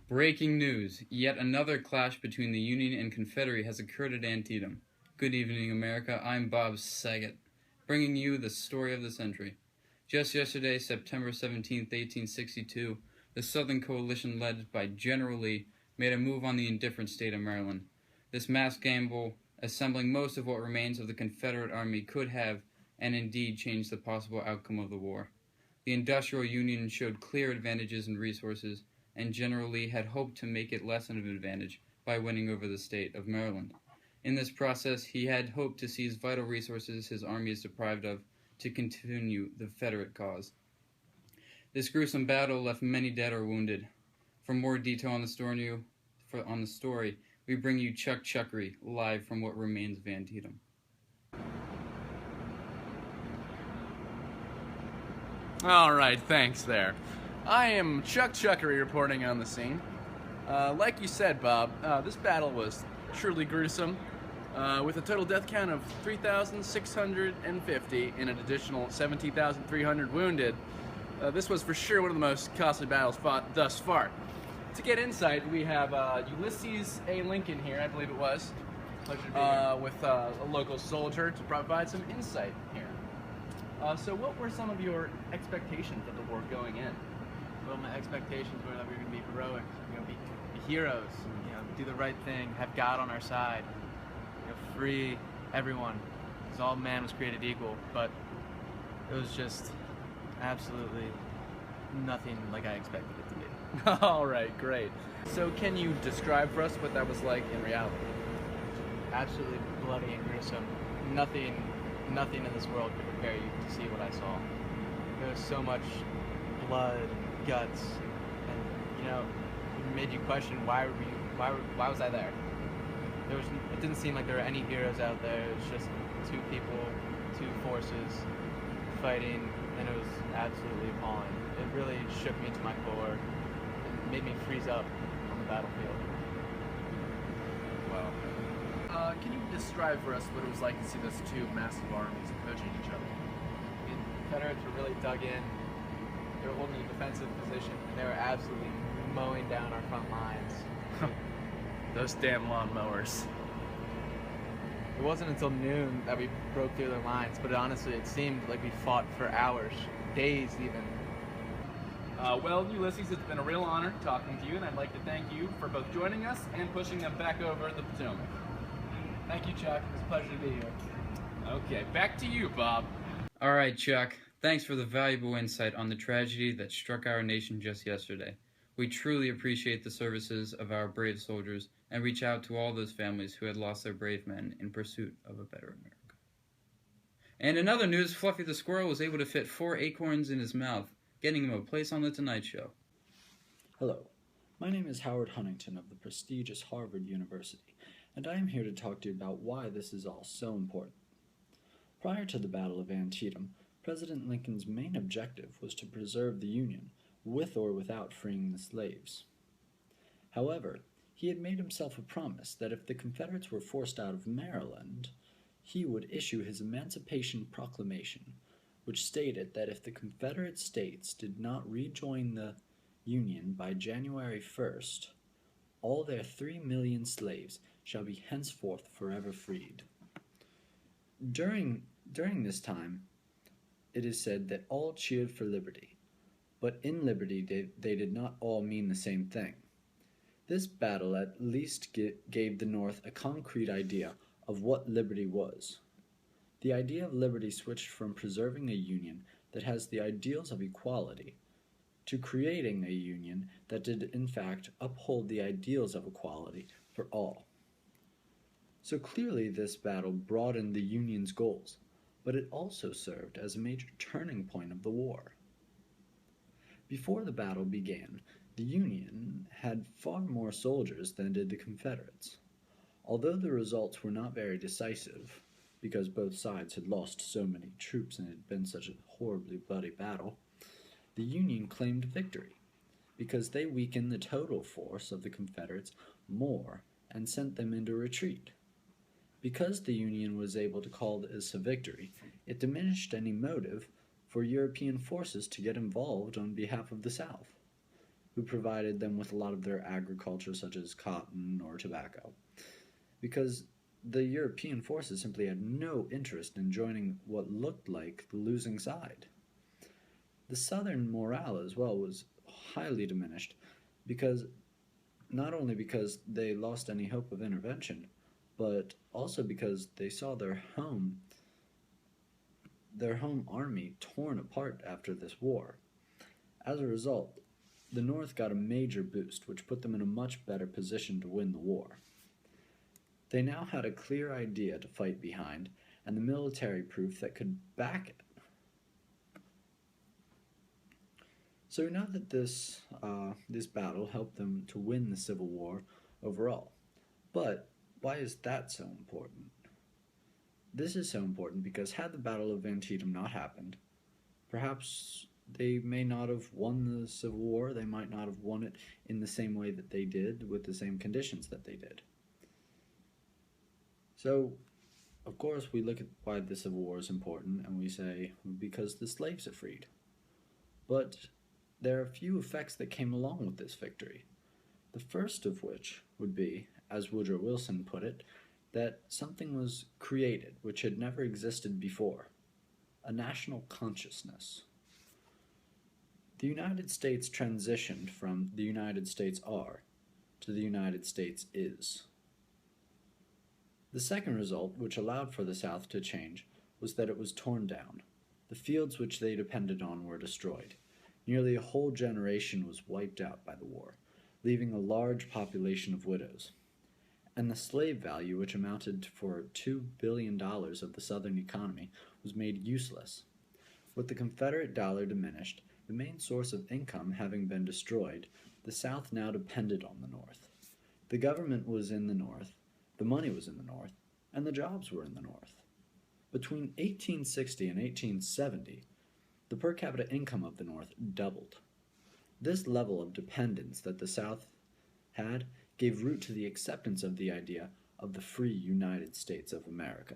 Breaking news. Yet another clash between the Union and Confederate has occurred at Antietam. Good evening, America. I'm Bob Saget, bringing you the story of the century. Just yesterday, September 17th, 1862, the Southern Coalition led by General Lee made a move on the indifferent state of Maryland. This mass gamble, assembling most of what remains of the Confederate Army, could have, and indeed, changed the possible outcome of the war. The Industrial Union showed clear advantages in resources, and General Lee had hoped to make it less of an advantage by winning over the state of Maryland. In this process, he had hoped to seize vital resources his army is deprived of to continue the Confederate cause. This gruesome battle left many dead or wounded. For more detail on the story, we bring you Chuck Chuckery, live from what remains of Antietam. All right, thanks there. I am Chuck Chuckery reporting on the scene. Like you said, Bob, this battle was truly gruesome, with a total death count of 3,650 and an additional 17,300 wounded. This was for sure one of the most costly battles fought thus far. To get insight, we have Ulysses A. Lincoln here, I believe it was, with a local soldier to provide some insight here. So what were some of your expectations of the war going in? Well, my expectations were that we were going to be heroic, be heroes, do the right thing, have God on our side, free everyone, because all man was created equal. But it was just absolutely nothing like I expected it to be. All right, great. So can you describe for us what that was like in reality? Absolutely bloody and gruesome. Nothing in this world could prepare you to see what I saw. There was so much blood, guts, and it made you question why was I there? It didn't seem like there were any heroes out there. It was just two people, two forces fighting, and it was absolutely appalling. It really shook me to my core and made me freeze up on the battlefield. Wow. Can you describe for us what it was like to see those two massive armies approaching each other? The Confederates were really dug in. They were holding a defensive position, and they were absolutely mowing down our front lines. Those damn lawnmowers. It wasn't until noon that we broke through their lines, but honestly, it seemed like we fought for hours, days even. Well, Ulysses, it's been a real honor talking to you, and I'd like to thank you for both joining us and pushing them back over the Potomac. Thank you, Chuck. It's a pleasure to be here. Okay, back to you, Bob. All right, Chuck. Thanks for the valuable insight on the tragedy that struck our nation just yesterday. We truly appreciate the services of our brave soldiers and reach out to all those families who had lost their brave men in pursuit of a better America. And in other news, Fluffy the squirrel was able to fit 4 acorns in his mouth, getting him a place on The Tonight Show. Hello, my name is Howard Huntington of the prestigious Harvard University, and I am here to talk to you about why this is all so important. Prior to the Battle of Antietam, President Lincoln's main objective was to preserve the Union, with or without freeing the slaves. However, he had made himself a promise that if the Confederates were forced out of Maryland, he would issue his Emancipation Proclamation, which stated that if the Confederate States did not rejoin the Union by January 1st, all their 3 million slaves shall be henceforth forever freed. During this time, it is said that all cheered for liberty, but in liberty they did not all mean the same thing. This battle at least gave the North a concrete idea of what liberty was. The idea of liberty switched from preserving a union that has the ideals of equality to creating a union that did in fact uphold the ideals of equality for all. So clearly this battle broadened the Union's goals, but it also served as a major turning point of the war. Before the battle began, the Union had far more soldiers than did the Confederates. Although the results were not very decisive, because both sides had lost so many troops and it had been such a horribly bloody battle, the Union claimed victory, because they weakened the total force of the Confederates more and sent them into retreat. Because the Union was able to call this a victory, it diminished any motive for European forces to get involved on behalf of the South. who provided them with a lot of their agriculture, such as cotton or tobacco, because the European forces simply had no interest in joining what looked like the losing side. The Southern morale as well was highly diminished because not only because they lost any hope of intervention, but also because they saw their home army torn apart after this war. As a result, the North got a major boost, which put them in a much better position to win the war. They now had a clear idea to fight behind, and the military proof that could back it. So we know that this battle helped them to win the Civil War overall. But why is that so important? This is so important because had the Battle of Antietam not happened, perhaps they may not have won the Civil War. They might not have won it in the same way that they did, with the same conditions that they did. So, of course, we look at why the Civil War is important, and we say, because the slaves are freed. But there are a few effects that came along with this victory. The first of which would be, as Woodrow Wilson put it, that something was created which had never existed before, a national consciousness. The United States transitioned from the United States are to the United States is. The second result, which allowed for the South to change, was that it was torn down. The fields which they depended on were destroyed. Nearly a whole generation was wiped out by the war, leaving a large population of widows. And the slave value, which amounted for $2 billion of the Southern economy, was made useless. With the Confederate dollar diminished, the main source of income having been destroyed, the South now depended on the North. The government was in the North, the money was in the North, and the jobs were in the North. Between 1860 and 1870, the per capita income of the North doubled. This level of dependence that the South had gave root to the acceptance of the idea of the free United States of America.